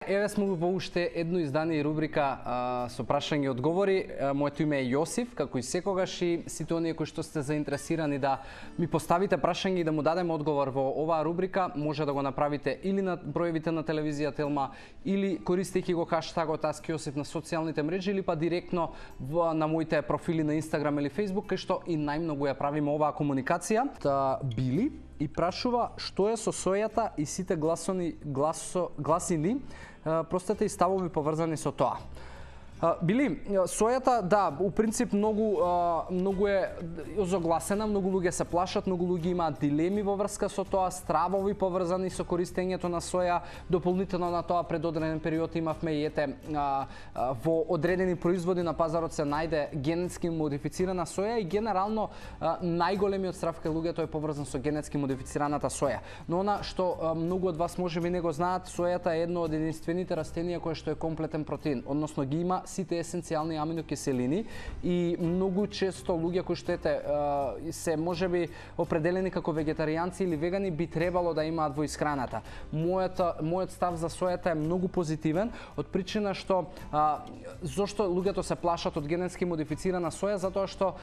Еве сме во уште едно издание и рубрика со прашања и одговори. Моето име е Јосиф, како и секогаш, и сите оние кои што сте заинтересирани да ми поставите прашање и да му дадеме одговор во оваа рубрика, може да го направите или на броевите на телевизија Телма, или користејќи го хаштагот #Јосиф на социјалните мрежи, или па директно на моите профили на Инстаграм или Фејсбук, кај што и најмногу ја правиме оваа комуникација. Били и прашува што е со сојата и сите гласини, простите и ставови поврзани со тоа. Били, сојата, да, у принцип многу е озогласена, многу луѓе се плашат, многу луѓе имаат дилеми во врска со тоа, стравови поврзани со користењето на соја. Дополнително на тоа, пред одреден период имавме и во одредени производи на пазарот се најде генетски модифицирана соја, и генерално најголемиот страв кај луѓето е поврзан со генетски модифицираната соја. Но она што многу од вас можеби не го знаат, сојата е едно од единствените растенија кое што е комплетен протеин, односно ги има сите есенцијални аминокиселини, и многу често луѓе кои што се можеби определени како вегетаријанци или вегани би требало да имаат во исхраната. Мојот став за сојата е многу позитивен, од причина што зошто луѓето се плашат од генетски модифицирана соја, затоа што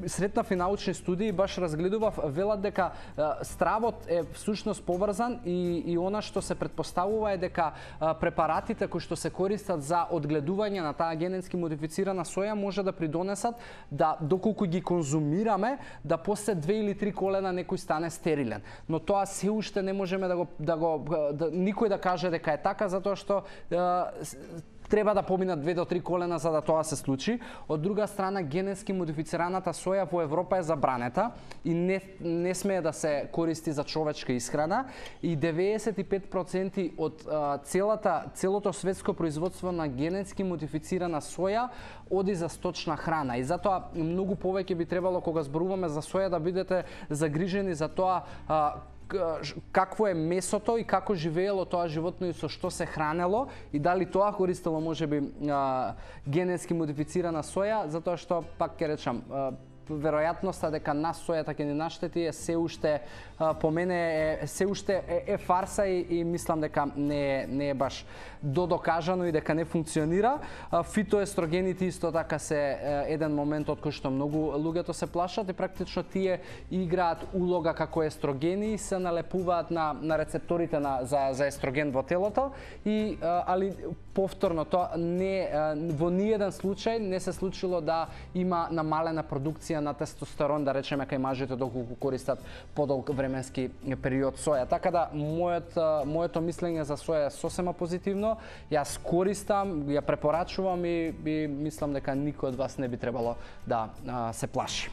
сретнав и научни студии, баш разгледував, велат дека стравот е всушност поврзан, и она што се претпоставува е дека препаратите кои што се користат за одгледување на таа генетски модифицирана соја може да придонесат да, доколку ги конзумираме, да после 2 или 3 колена некој стане стерилен. Но тоа се уште не можеме никој да каже дека е така, затоа што треба да поминат 2 до 3 колена за да тоа се случи. Од друга страна, генетски модифицираната соја во Европа е забранета и не смее да се користи за човечка исхрана, и 95% од целото светско производство на генетски модифицирана соја оди за сточна храна. И затоа многу повеќе би требало, кога зборуваме за соја, да бидете загрижени за тоа какво е месото и како живеело тоа животно и со што се хранело, и дали тоа користело можеби генетски модифицирана соја, затоа што, пак ќе речам, веројатноста дека нас сојата ќе ни наштети е се уште, по мене се уште е фарса, и мислам дека не е баш докажано и дека не функционира. Фитоестрогените исто така се еден момент од кој што многу луѓето се плашат, и практично тие играат улога како естрогени и се налепуваат на рецепторите за естроген во телото, али повторно тоа во ниеден случај не се случило да има намалена продукција на тестостерон, да речеме, кај мажите доколку користат подолг временски период соја. Така да моето мислење за соја е сосема позитивно. Јас користам, ја препорачувам, и мислам дека никој од вас не би требало да се плаши.